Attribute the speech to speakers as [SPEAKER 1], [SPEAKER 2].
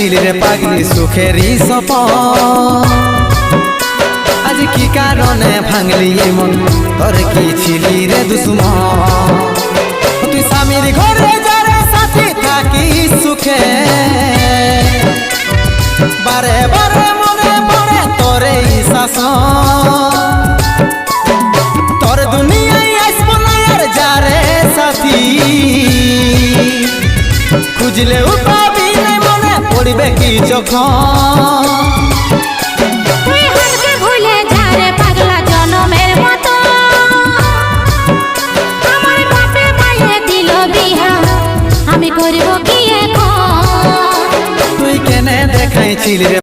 [SPEAKER 1] দেখাইছিল রে পাগলি সুখেরই সপন আজ কি কারণে ভাঙলি মন তোর কি ছিলি রে দুশ্মন তুই স্বামীর ঘরে যারে সাথে থাকি সুখে বারে বারে মনে পড়ে তোর এই শাসন তোর দুনিয়ায় আসবো না আর যারে সাথী খুঁজলেও পাবি না মনে পড়বে কি যখন
[SPEAKER 2] তুই হারকে ভুলে যা রে পাগলা জনমের মতো আমার বাপে মায়ে দিল বিহা আমি করব কি এখন
[SPEAKER 1] তুই কেনে দেখাইছিলি রে